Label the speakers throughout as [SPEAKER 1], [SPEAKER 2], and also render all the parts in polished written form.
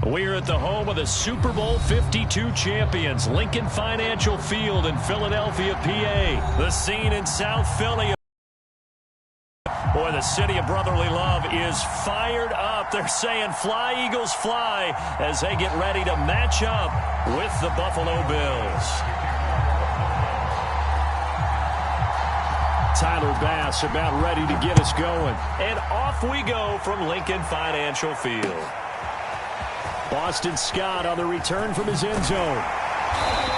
[SPEAKER 1] We're at the home of the Super Bowl 52 champions, Lincoln Financial Field in Philadelphia, PA. The scene in South Philly. Boy, the city of brotherly love is fired up. They're saying fly, Eagles, fly, as they get ready to match up with the Buffalo Bills. Tyler Bass about ready to get us going. And off we go from Lincoln Financial Field. Boston Scott on the return from his end zone.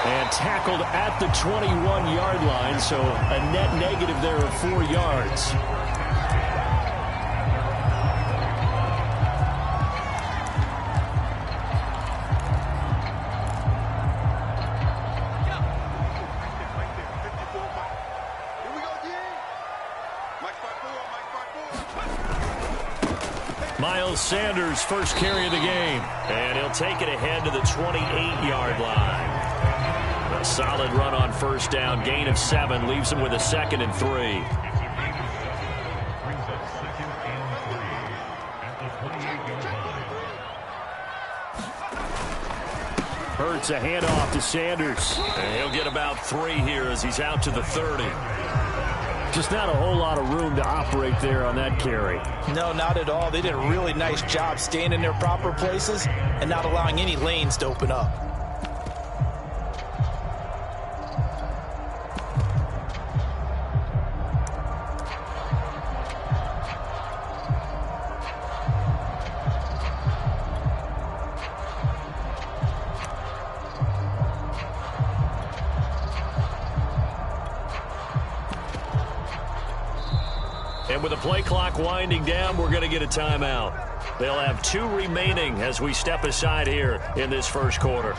[SPEAKER 1] And tackled at the 21-yard line, so a net negative there of 4 yards. Miles Sanders, first carry of the game. And he'll take it ahead to the 28-yard line. A solid run on first down. Gain of 7. Leaves him with a 2nd and 3. Hurts a handoff to Sanders. And he'll get about 3 here as he's out to the 30. Just not a whole lot of room to operate there on that carry.
[SPEAKER 2] No, not at all. They did a really nice job staying in their proper places and not allowing any lanes to open up.
[SPEAKER 1] And with the play clock winding down, we're going to get a timeout. They'll have 2 remaining as we step aside here in this first quarter.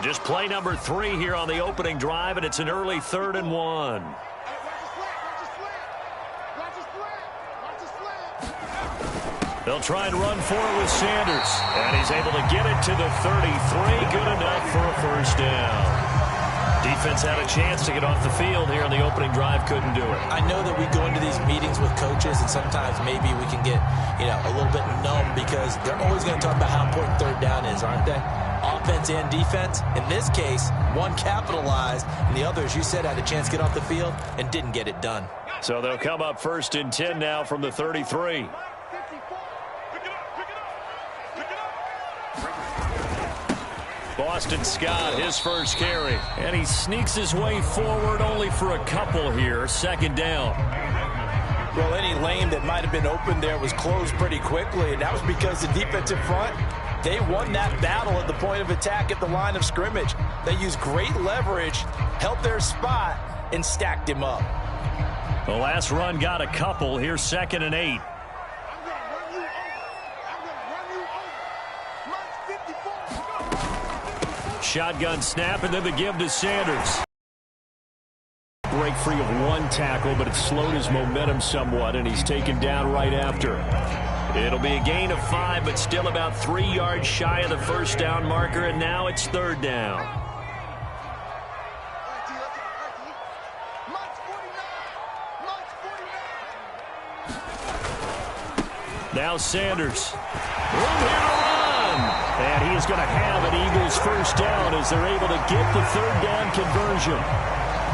[SPEAKER 1] Just play number 3 here on the opening drive, and it's an early 3rd and 1. They'll try and run for it with Sanders, and he's able to get it to the 33. Good enough for a first down. Defense had a chance to get off the field here on the opening drive, couldn't do it.
[SPEAKER 2] I know that we go into these meetings with coaches, and sometimes maybe we can get, a little bit numb because they're always going to talk about how important 3rd down is, aren't they? Offense and defense. In this case, one capitalized, and the other, as you said, had a chance to get off the field and didn't get it done.
[SPEAKER 1] So they'll come up 1st and 10 now from the 33. Boston Scott, his first carry. And he sneaks his way forward only for a couple here. 2nd down.
[SPEAKER 2] Well, any lane that might have been open there was closed pretty quickly, and that was because the defensive front, they won that battle at the point of attack at the line of scrimmage. They used great leverage, held their spot, and stacked him up.
[SPEAKER 1] The last run got a couple. Here's 2nd and 8. Shotgun snap, and then the give to Sanders. Break free of 1 tackle, but it slowed his momentum somewhat, and he's taken down right after. It'll be a gain of 5, but still about 3 yards shy of the first down marker, and now it's 3rd down. Now Sanders. Room here to run. And he is going to have an Eagles first down as they're able to get the 3rd down conversion.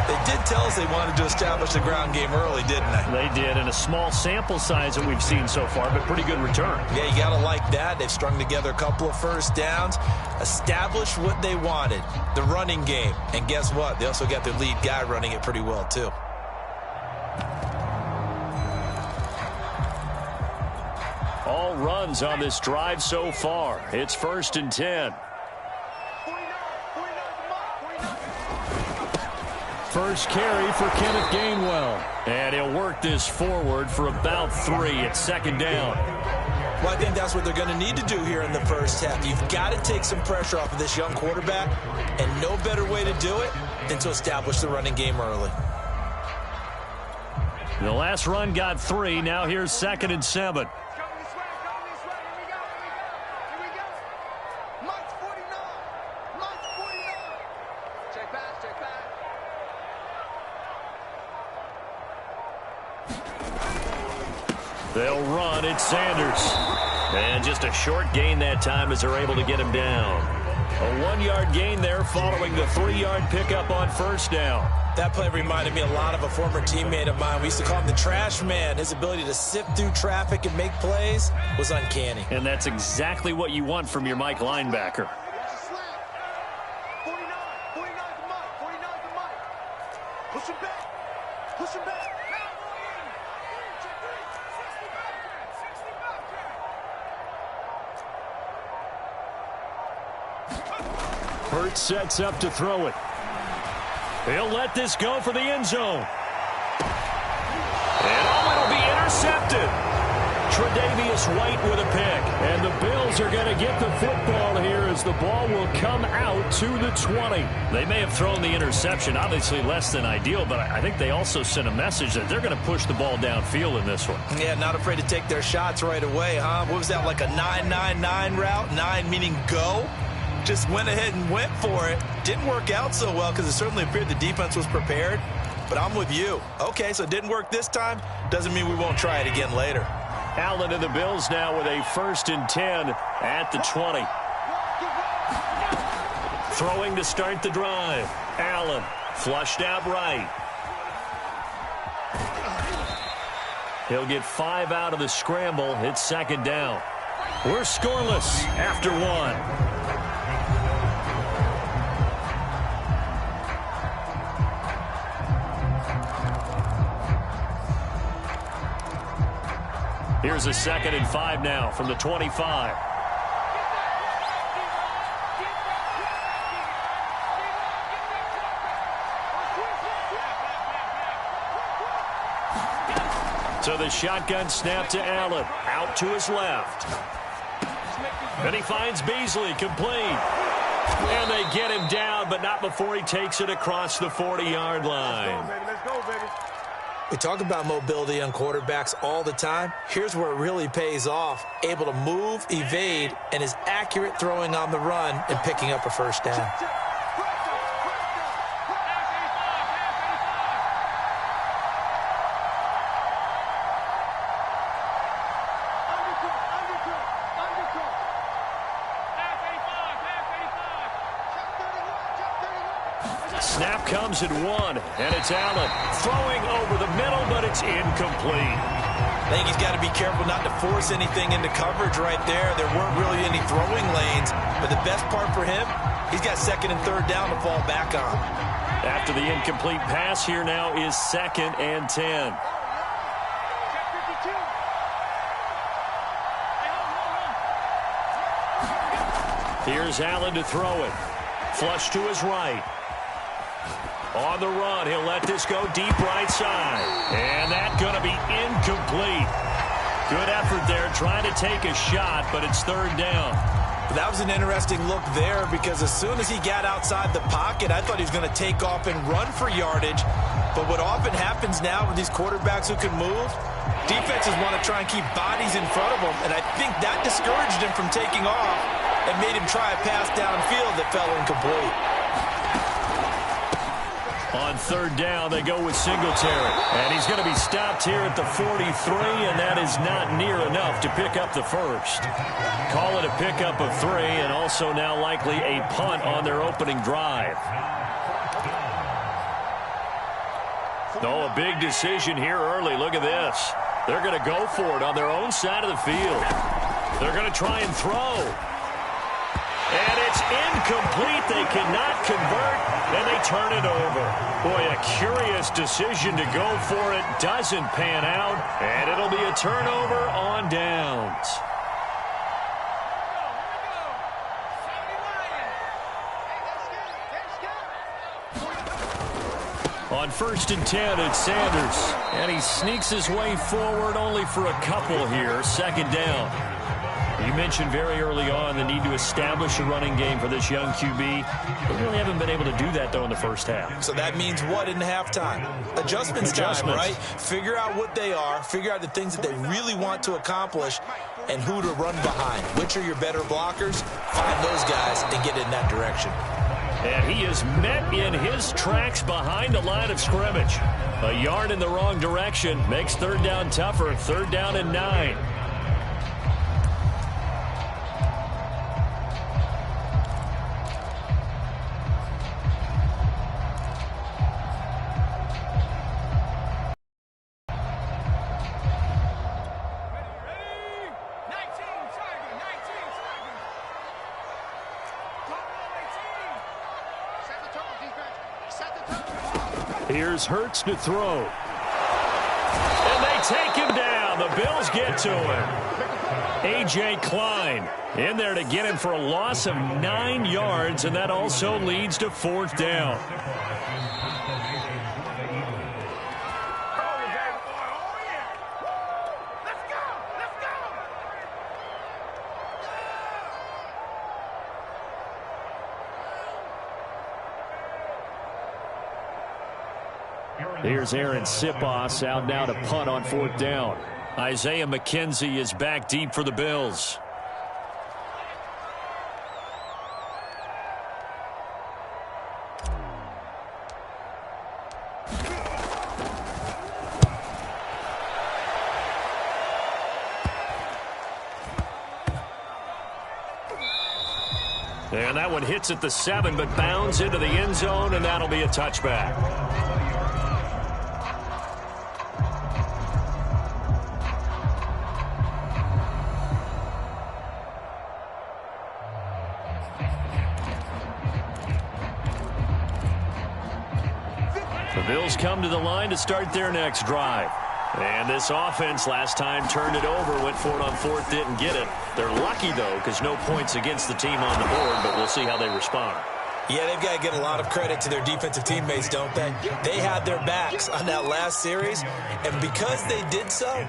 [SPEAKER 2] They did tell us they wanted to establish the ground game early, didn't they?
[SPEAKER 1] They did, in a small sample size that we've seen so far, but pretty good return.
[SPEAKER 2] Yeah, you got to like that. They've strung together a couple of first downs, established what they wanted, the running game. And guess what? They also got their lead guy running it pretty well, too.
[SPEAKER 1] All runs on this drive so far. It's 1st and 10. First carry for Kenneth Gainwell. And he'll work this forward for about 3 at 2nd down.
[SPEAKER 2] Well, I think that's what they're going to need to do here in the first half. You've got to take some pressure off of this young quarterback, and no better way to do it than to establish the running game early.
[SPEAKER 1] The last run got 3. Now here's 2nd and 7.
[SPEAKER 3] Mike's 49. Mike's 49. Check back, check back.
[SPEAKER 1] They'll run. It's Sanders. And just a short gain that time as they're able to get him down. A 1-yard gain there following the 3-yard pickup on first down.
[SPEAKER 2] That play reminded me a lot of a former teammate of mine. We used to call him the trash man. His ability to sift through traffic and make plays was uncanny.
[SPEAKER 1] And that's exactly what you want from your Mike linebacker.
[SPEAKER 3] 49. 49's the Mike. 49's the Mike. Push him back. Push him back.
[SPEAKER 1] Hurts sets up to throw it. He'll let this go for the end zone. And it'll be intercepted. Tre'Davious White with a pick. And the Bills are going to get the football here as the ball will come out to the 20. They may have thrown the interception, obviously less than ideal, but I think they also sent a message that they're going to push the ball downfield in this one.
[SPEAKER 2] Yeah, not afraid to take their shots right away, huh? What was that, like a 9-9-9 route? 9 meaning go? Just went ahead and went for it. Didn't work out so well because it certainly appeared the defense was prepared. But I'm with you. Okay, so it didn't work this time. Doesn't mean we won't try it again later.
[SPEAKER 1] Allen and the Bills now with a 1st and 10 at the 20. Throwing to start the drive. Allen flushed out right. He'll get 5 out of the scramble. It's 2nd down. We're scoreless after 1. Here's a 2nd and 5 now from the 25. So the shotgun snap to Allen. Out to his left. And he finds Beasley complete. And they get him down, but not before he takes it across the 40-yard line.
[SPEAKER 3] Let's go, baby.
[SPEAKER 2] We talk about mobility on quarterbacks all the time. Here's where it really pays off. Able to move, evade, and is accurate throwing on the run and picking up a 1st down.
[SPEAKER 1] Snap comes at 1, and it's Allen throwing over the middle, but it's incomplete.
[SPEAKER 2] I think he's got to be careful not to force anything into coverage right there. There weren't really any throwing lanes, but the best part for him, he's got 2nd and 3rd down to fall back on.
[SPEAKER 1] After the incomplete pass, here now is 2nd and 10. Here's Allen to throw it. Flush to his right. On the run, he'll let this go deep right side. And that's going to be incomplete. Good effort there, trying to take a shot, but it's 3rd down.
[SPEAKER 2] That was an interesting look there because as soon as he got outside the pocket, I thought he was going to take off and run for yardage. But what often happens now with these quarterbacks who can move, defenses want to try and keep bodies in front of them, and I think that discouraged him from taking off and made him try a pass downfield that fell incomplete.
[SPEAKER 1] On 3rd down, they go with Singletary. And he's going to be stopped here at the 43, and that is not near enough to pick up the 1st. Call it a pickup of 3, and also now likely a punt on their opening drive. Oh, a big decision here early. Look at this. They're going to go for it on their own side of the field. They're going to try and throw. And it's incomplete. They cannot convert, and they turn it over. Boy, a curious decision to go for it. Doesn't pan out, and it'll be a turnover on downs. On 1st and 10, it's Sanders. And he sneaks his way forward only for a couple here. 2nd down. You mentioned very early on the need to establish a running game for this young QB. They really haven't been able to do that, though, in the 1st half.
[SPEAKER 2] So that means what in halftime? Adjustments time, right? Figure out what they are. Figure out the things that they really want to accomplish. and who to run behind. Which are your better blockers? Find those guys and get in that direction.
[SPEAKER 1] And he is met in his tracks behind the line of scrimmage. A yard in the wrong direction makes third down tougher. Third down and 9. Here's Hurts to throw. And they take him down. The Bills get to him. A.J. Klein in there to get him for a loss of 9 yards, and that also leads to fourth down. Here's Aaron Sipos out now to punt on fourth down. Isaiah McKenzie is back deep for the Bills. And that one hits at the 7, but bounds into the end zone, and that'll be a touchback. The Bills come to the line to start their next drive. And this offense last time turned it over, went for it on fourth, didn't get it. They're lucky, though, because no points against the team on the board, but we'll see how they respond.
[SPEAKER 2] Yeah, they've got to get a lot of credit to their defensive teammates, don't they? They had their backs on that last series, and because they did so,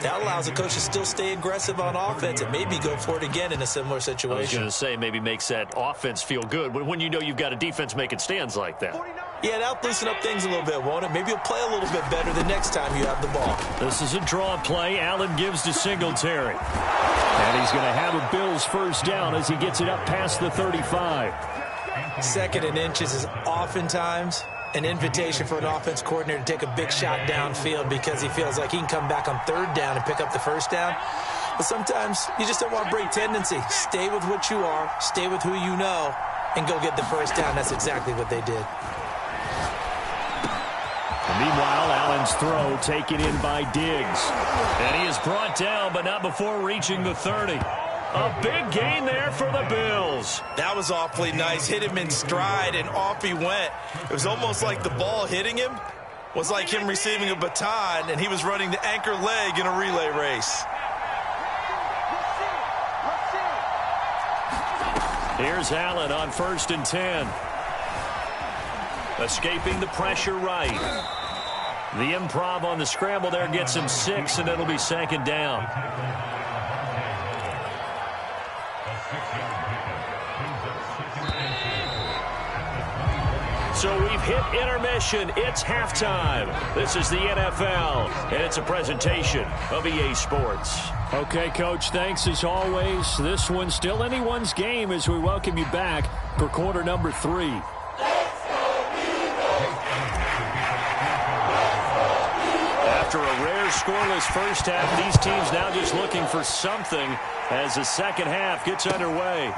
[SPEAKER 2] that allows the coach to still stay aggressive on offense and maybe go for it again in a similar situation.
[SPEAKER 1] I was going to say maybe makes that offense feel good, but when you know you've got a defense making stands like that.
[SPEAKER 2] Yeah, that'll loosen up things a little bit, won't it? Maybe you'll play a little bit better the next time you have the ball.
[SPEAKER 1] This is a draw play. Allen gives to Singletary. And he's going to have a Bills first down as he gets it up past the 35.
[SPEAKER 2] Second and inches is oftentimes an invitation for an offense coordinator to take a big shot downfield because he feels like he can come back on third down and pick up the first down. But sometimes you just don't want to break tendency. Stay with what you are, stay with who you know, and go get the first down. That's exactly what they did.
[SPEAKER 1] Meanwhile, Allen's throw taken in by Diggs. And he is brought down, but not before reaching the 30. A big gain there for the Bills.
[SPEAKER 2] That was awfully nice. Hit him in stride, and off he went. It was almost like the ball hitting him was like him receiving a baton, and he was running the anchor leg in a relay race.
[SPEAKER 1] Here's Allen on 1st and 10. Escaping the pressure right. The improv on the scramble there gets him 6, and it'll be 2nd down. So we've hit intermission. It's halftime. This is the NFL, and it's a presentation of EA Sports. Okay, Coach, thanks as always. This one's still anyone's game as we welcome you back for quarter number 3. After a rare scoreless first half, these teams now just looking for something as the second half gets underway.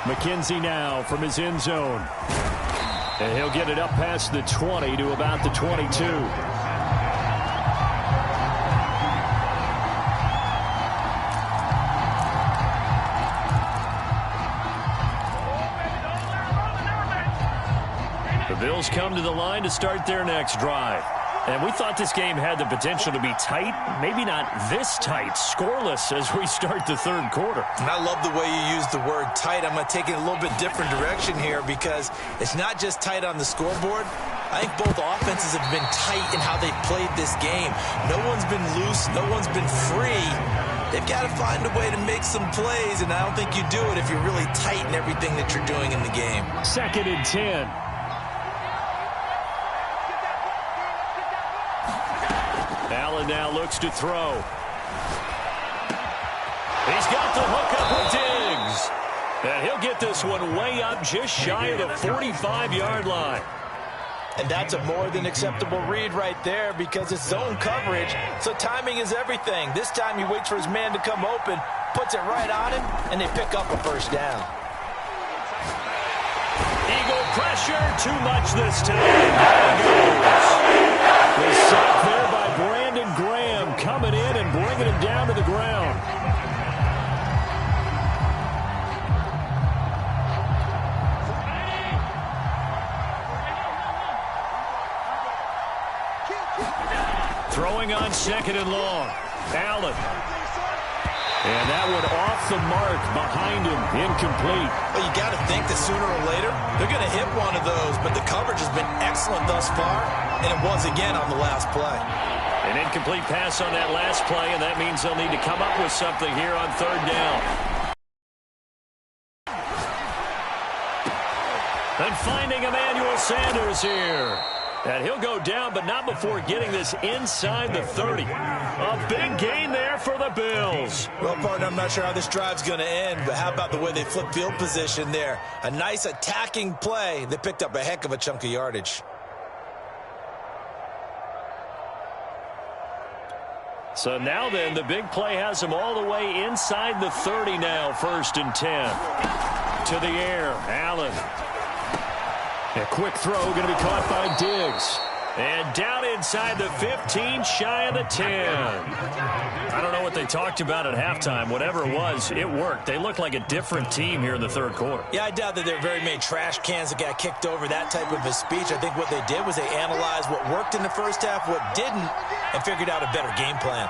[SPEAKER 1] McKenzie now from his end zone. And he'll get it up past the 20 to about the 22. The Bills come to the line to start their next drive. And we thought this game had the potential to be tight, maybe not this tight, scoreless as we start the third quarter.
[SPEAKER 2] And I love the way you use the word tight. I'm going to take it a little bit different direction here because it's not just tight on the scoreboard. I think both offenses have been tight in how they've played this game. No one's been loose. No one's been free. They've got to find a way to make some plays, and I don't think you do it if you're really tight in everything that you're doing in the game.
[SPEAKER 1] 2nd and 10. Allen now looks to throw. He's got the hook up with Diggs. And he'll get this one way up just shy of the 45-yard line.
[SPEAKER 2] And that's a more than acceptable read right there because it's zone coverage, so timing is everything. This time he waits for his man to come open, puts it right on him, and they pick up a first down.
[SPEAKER 1] Eagle pressure, too much this time. There goes. The sack there by Brandon Graham coming in and bringing him down to the ground. Throwing on second and long. Allen. And that one off the mark behind him. Incomplete.
[SPEAKER 2] Well, you got to think that sooner or later they're going to hit one of those, but the coverage has been excellent thus far, and it was again on the last play.
[SPEAKER 1] An incomplete pass on that last play, and that means they'll need to come up with something here on third down. And finding Emmanuel Sanders here. And he'll go down, but not before getting this inside the 30. A big gain there for the Bills.
[SPEAKER 2] Well, partner, I'm not sure how this drive's going to end, but how about the way they flip field position there? A nice attacking play. They picked up a heck of a chunk of yardage.
[SPEAKER 1] So now then, the big play has them all the way inside the 30 now, 1st and 10. To the air, Allen. A quick throw going to be caught by Diggs. And down inside the 15, shy of the 10. I don't know what they talked about at halftime. Whatever it was, it worked. They looked like a different team here in the third quarter.
[SPEAKER 2] Yeah, I doubt that there are very many trash cans that got kicked over, that type of a speech. I think what they did was they analyzed what worked in the first half, what didn't, and figured out a better game plan.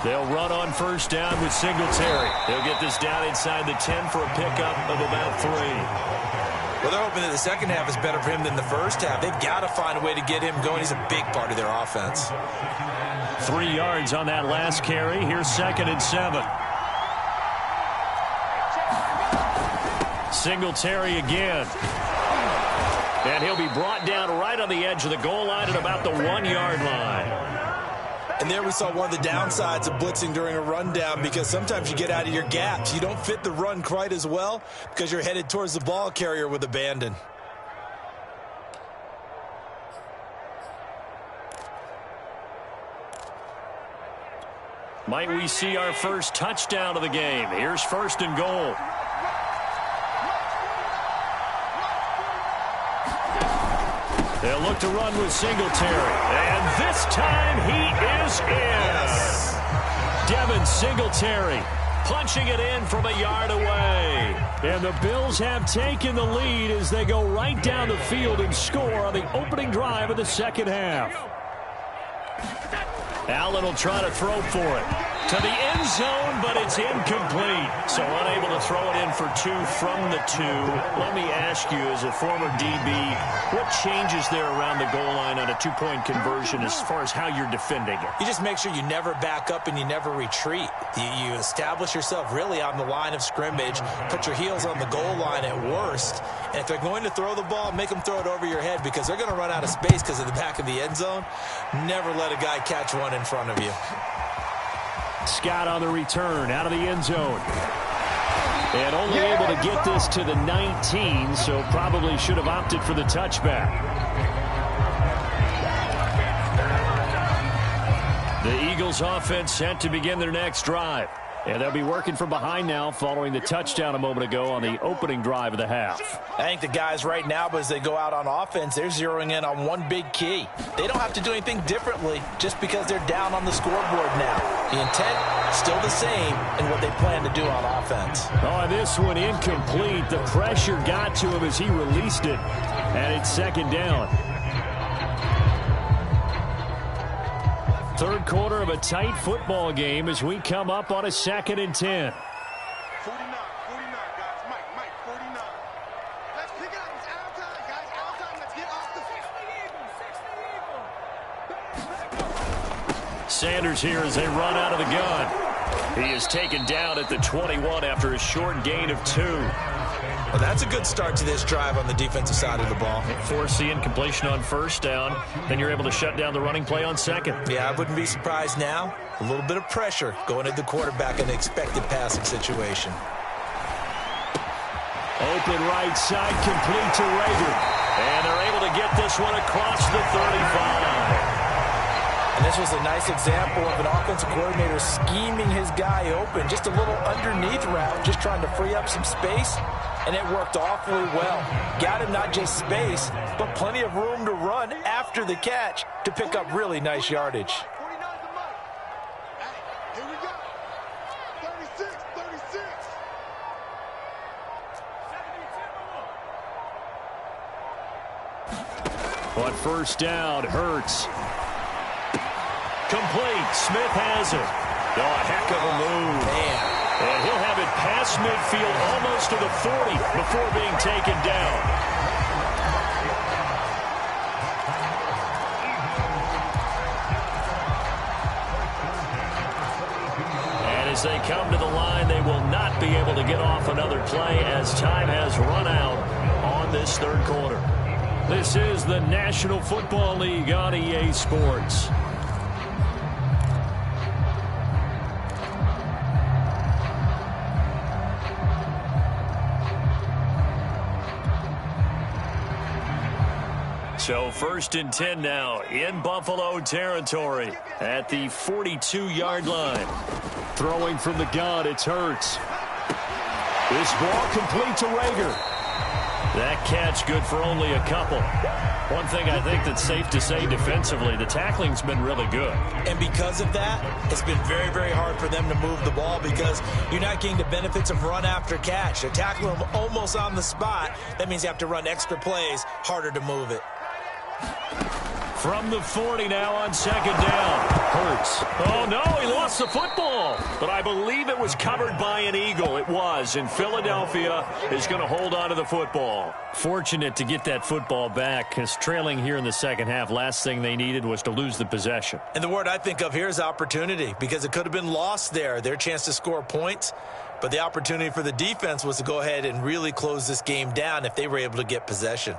[SPEAKER 1] They'll run on 1st down with Singletary. They'll get this down inside the 10 for a pickup of about 3.
[SPEAKER 2] Well, they're hoping that the second half is better for him than the first half. They've got to find a way to get him going. He's a big part of their offense.
[SPEAKER 1] 3 yards on that last carry. Here's 2nd and 7. Singletary again. And he'll be brought down right on the edge of the goal line at about the 1-yard line.
[SPEAKER 2] And there we saw one of the downsides of blitzing during a rundown, because sometimes you get out of your gaps. You don't fit the run quite as well because you're headed towards the ball carrier with abandon.
[SPEAKER 1] Might we see our first touchdown of the game? Here's 1st and goal. They'll look to run with Singletary. And this time he is in.
[SPEAKER 2] Yes.
[SPEAKER 1] Devin Singletary punching it in from a yard away. And the Bills have taken the lead as they go right down the field and score on the opening drive of the second half. Allen will try to throw for it. To the end zone, but it's incomplete. So unable to throw it in for 2 from the 2. Let me ask you, as a former DB, what changes there around the goal line on a 2-point conversion as far as how you're defending it?
[SPEAKER 2] You just make sure you never back up and you never retreat. You establish yourself really on the line of scrimmage, put your heels on the goal line at worst, and if they're going to throw the ball, make them throw it over your head, because they're going to run out of space because of the back of the end zone. Never let a guy catch one in front of you.
[SPEAKER 1] Scott on the return out of the end zone. And only able to get this to the 19, so probably should have opted for the touchback. The Eagles offense set to begin their next drive. And they'll be working from behind now following the touchdown a moment ago on the opening drive of the half.
[SPEAKER 2] I think the guys right now, as they go out on offense, they're zeroing in on one big key. They don't have to do anything differently just because they're down on the scoreboard now. The intent, still the same in what they plan to do on offense.
[SPEAKER 1] Oh, this one incomplete. The pressure got to him as he released it. And it's 2nd down. Third quarter of a tight football game as we come up on a 2nd and 10.
[SPEAKER 3] 49, 49, guys. Mike, 49. Let's pick it up. It's out of time, guys. Out of time. Let's get off the field.
[SPEAKER 1] Sanders here as they run out of the gun. He is taken down at the 21 after a short gain of 2.
[SPEAKER 2] Well, that's a good start to this drive on the defensive side of the ball.
[SPEAKER 1] Force the incompletion on first down. Then you're able to shut down the running play on second.
[SPEAKER 2] Yeah, I wouldn't be surprised now. A little bit of pressure going at the quarterback in an expected passing situation.
[SPEAKER 1] Open right side, complete to Rager. And they're able to get this one across the 35.
[SPEAKER 2] And this was a nice example of an offensive coordinator scheming his guy open. Just a little underneath route, just trying to free up some space. And it worked awfully well. Got him not just space, but plenty of room to run after the catch to pick up really nice yardage.
[SPEAKER 3] 49 to Mike. Hey, here we go. 36, 36.
[SPEAKER 1] On first down, Hurts. Complete. Smith has it. Oh, a heck of a move.
[SPEAKER 2] Man.
[SPEAKER 1] And he'll have it past midfield almost to the 40 before being taken down. And as they come to the line, they will not be able to get off another play as time has run out on this third quarter. This is the National Football League on EA Sports. So first and 10 now in Buffalo territory at the 42-yard line. Throwing from the gun, it's Hurts. This ball complete to Rager. That catch good for only a couple. One thing I think that's safe to say defensively, the tackling's been really good.
[SPEAKER 2] And because of that, it's been very, very hard for them to move the ball because you're not getting the benefits of run after catch. They're tackling them almost on the spot. That means you have to run extra plays, harder to move it.
[SPEAKER 1] From the 40 now on second down. Hurts. Oh, no, he lost the football. But I believe it was covered by an Eagle. It was. And Philadelphia is going to hold on to the football. Fortunate to get that football back because trailing here in the second half, last thing they needed was to lose the possession.
[SPEAKER 2] And the word I think of here is opportunity because it could have been lost there. Their chance to score points. But the opportunity for the defense was to go ahead and really close this game down if they were able to get possession.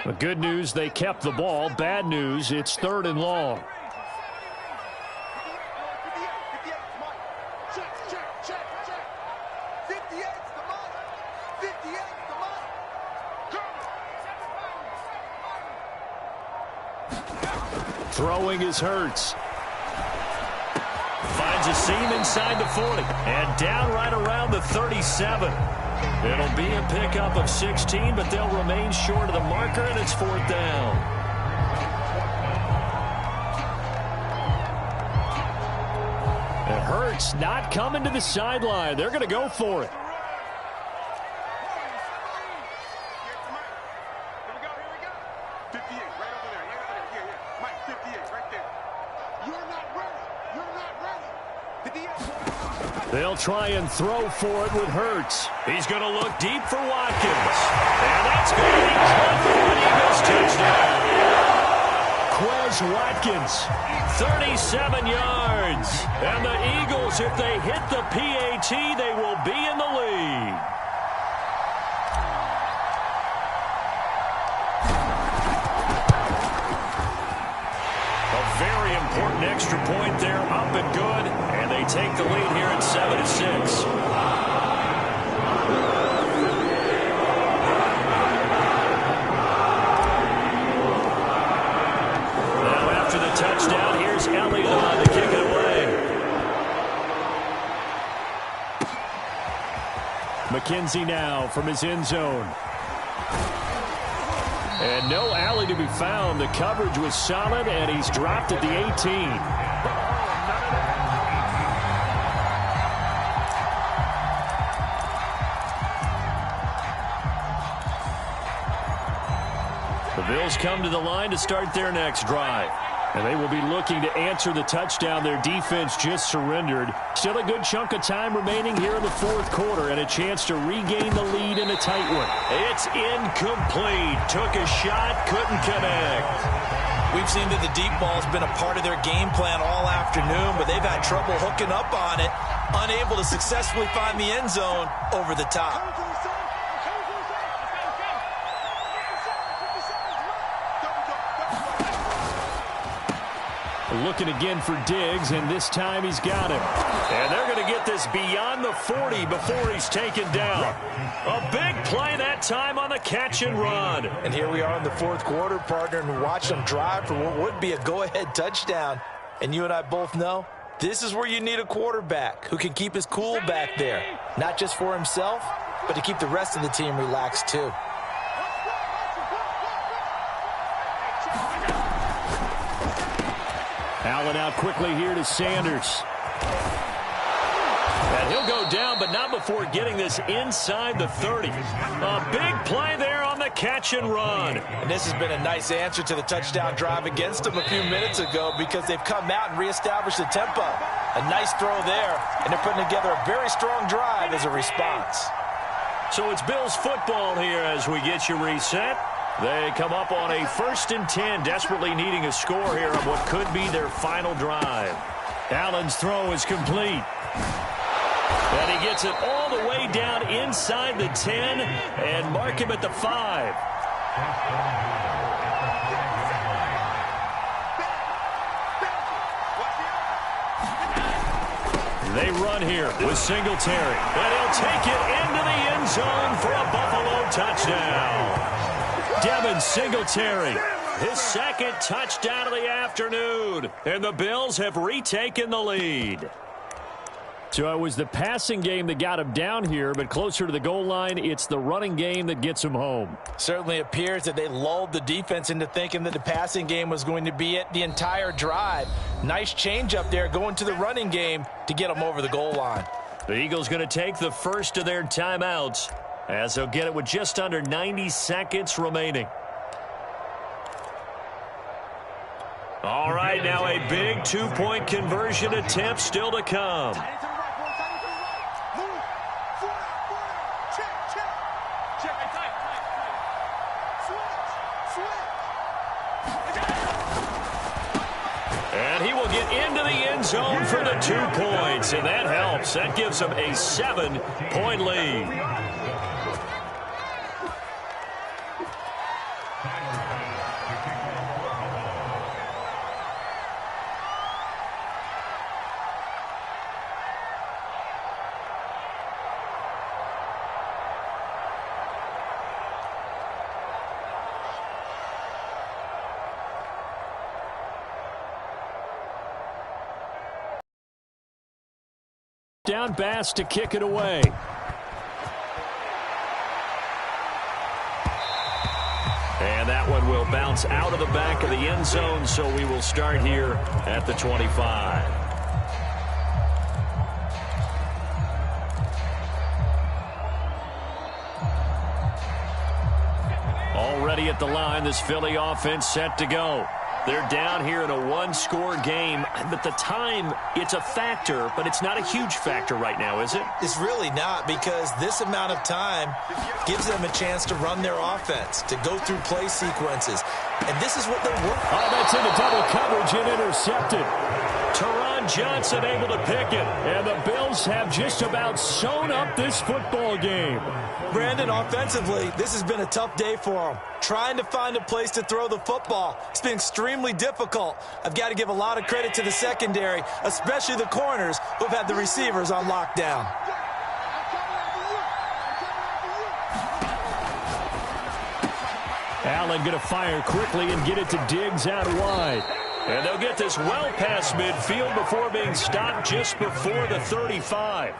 [SPEAKER 1] The good news, they kept the ball. Bad news, it's third and long. Throwing is Hurts. Finds a seam inside the 40. And down right around the 37. It'll be a pickup of 16, but they'll remain short of the marker, and it's fourth down. It Hurts not coming to the sideline. They're going to go for it. They'll try and throw for it with Hurts. He's going to look deep for Watkins. And that's going to be caught for an Eagles touchdown. Quez Watkins, 37 yards. And the Eagles, if they hit the PAT, they will be in the lead. A very important extra point there, up and good. And they take the lead here at 7-6. Now after the touchdown, here's Elliott on to kick it away. McKenzie now from his end zone. And no alley to be found. The coverage was solid, and he's dropped at the 18. The Bills come to the line to start their next drive. And they will be looking to answer the touchdown their defense just surrendered. Still a good chunk of time remaining here in the fourth quarter and a chance to regain the lead in a tight one. It's incomplete. Took a shot, couldn't connect.
[SPEAKER 2] We've seen that the deep ball's been a part of their game plan all afternoon, but they've had trouble hooking up on it, unable to successfully find the end zone over the top.
[SPEAKER 1] Looking again for Diggs, and this time he's got him. And they're going to get this beyond the 40 before he's taken down. A big play that time on the catch and run.
[SPEAKER 2] And here we are in the fourth quarter, partner, and watch them drive for what would be a go-ahead touchdown. And you and I both know this is where you need a quarterback who can keep his cool back there, not just for himself, but to keep the rest of the team relaxed too.
[SPEAKER 1] Allen out quickly here to Sanders. And he'll go down, but not before getting this inside the 30. A big play there on the catch and run.
[SPEAKER 2] And this has been a nice answer to the touchdown drive against them a few minutes ago because they've come out and reestablished the tempo. A nice throw there, and they're putting together a very strong drive as a response.
[SPEAKER 1] So it's Bills football here as we get you reset. They come up on a 1st and 10, desperately needing a score here on what could be their final drive. Allen's throw is complete. And he gets it all the way down inside the 10 and mark him at the 5. They run here with Singletary. And he'll take it into the end zone for a Buffalo touchdown. Devin Singletary, his second touchdown of the afternoon. And the Bills have retaken the lead. So it was the passing game that got him down here, but closer to the goal line, it's the running game that gets him home.
[SPEAKER 2] Certainly appears that they lulled the defense into thinking that the passing game was going to be it the entire drive. Nice change up there going to the running game to get them over the goal line.
[SPEAKER 1] The Eagles going to take the first of their timeouts as they'll get it with just under 90 seconds remaining. All right, now a big two-point conversion attempt still to come. And he will get into the end zone for the 2 points, and that helps. That gives them a 7-point lead. Down Bass to kick it away. And that one will bounce out of the back of the end zone, so we will start here at the 25. Already at the line, this Philly offense set to go. They're down here in a one-score game. But the time, it's a factor, but it's not a huge factor right now, is it?
[SPEAKER 2] It's really not, because this amount of time gives them a chance to run their offense, to go through play sequences. And this is what they're working.
[SPEAKER 1] Oh, that's into double coverage and intercepted. Teron Johnson able to pick it. And the Bills have just about sewn up this football game.
[SPEAKER 2] Brandon, offensively, this has been a tough day for them. Trying to find a place to throw the football. It's been extremely difficult. I've got to give a lot of credit to the secondary, especially the corners who've had the receivers on lockdown.
[SPEAKER 1] Allen going to fire quickly and get it to Diggs out wide. And they'll get this well past midfield before being stopped just before the 35.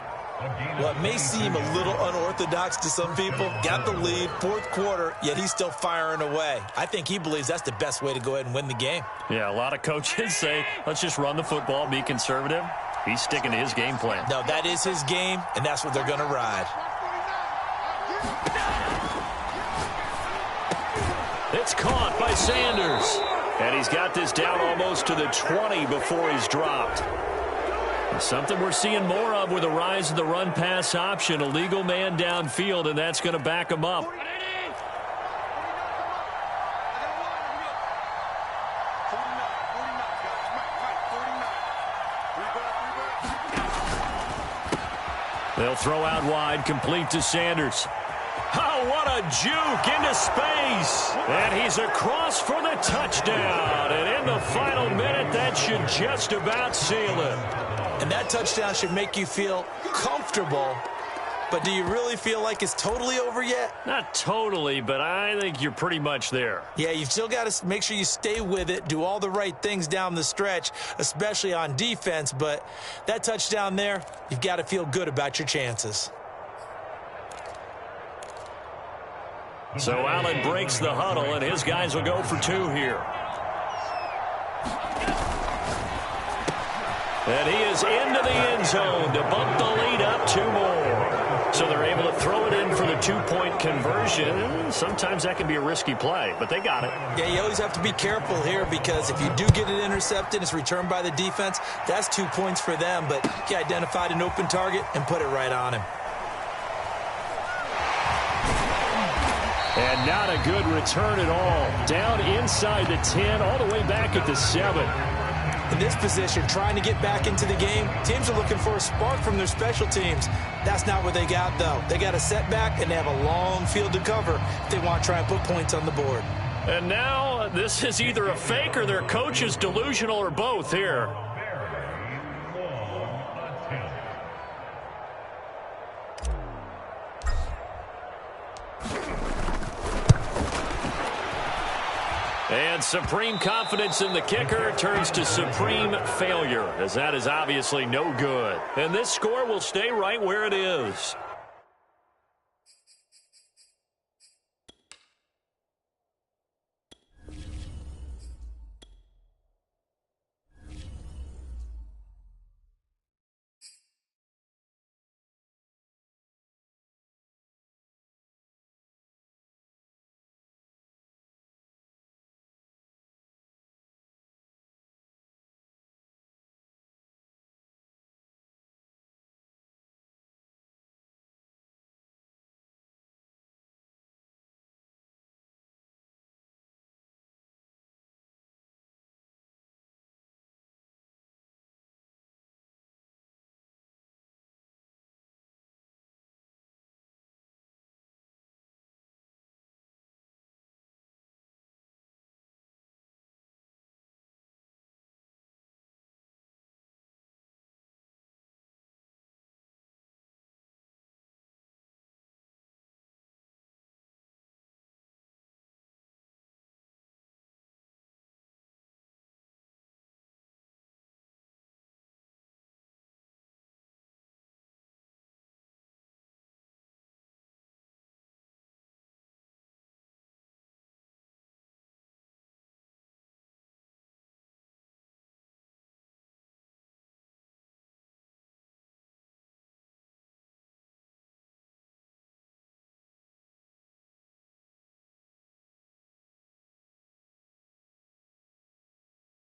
[SPEAKER 2] Well, it may seem a little unorthodox to some people. Got the lead, fourth quarter, yet he's still firing away. I think he believes that's the best way to go ahead and win the game.
[SPEAKER 1] Yeah, a lot of coaches say, let's just run the football, be conservative. He's sticking to his game plan.
[SPEAKER 2] No, that is his game, and that's what they're going to ride.
[SPEAKER 1] It's caught by Sanders. And he's got this down almost to the 20 before he's dropped. Something we're seeing more of with the rise of the run-pass option. A legal man downfield, and that's going to back him up. They'll throw out wide, complete to Sanders. Oh, what a juke into space. And he's across for the touchdown. And in the final minute, that should just about seal it.
[SPEAKER 2] And that touchdown should make you feel comfortable. But do you really feel like it's totally over yet?
[SPEAKER 1] Not totally, but I think you're pretty much there.
[SPEAKER 2] Yeah, you've still got to make sure you stay with it, do all the right things down the stretch, especially on defense. But that touchdown there, you've got to feel good about your chances.
[SPEAKER 1] So Allen breaks the huddle, and his guys will go for 2 here. And he is into the end zone to bump the lead up 2 more. So they're able to throw it in for the 2-point conversion. Sometimes that can be a risky play, but they got it.
[SPEAKER 2] Yeah, you always have to be careful here because if you do get it intercepted, it's returned by the defense, that's 2 points for them. But he identified an open target and put it right on him.
[SPEAKER 1] And not a good return at all. Down inside the 10, all the way back at the 7.
[SPEAKER 2] In this position, trying to get back into the game, teams are looking for a spark from their special teams. That's not what they got, though. They got a setback, and they have a long field to cover if they want to try and put points on the board.
[SPEAKER 1] And now this is either a fake or their coach is delusional or both here. And supreme confidence in the kicker turns to supreme failure, as that is obviously no good. And this score will stay right where it is.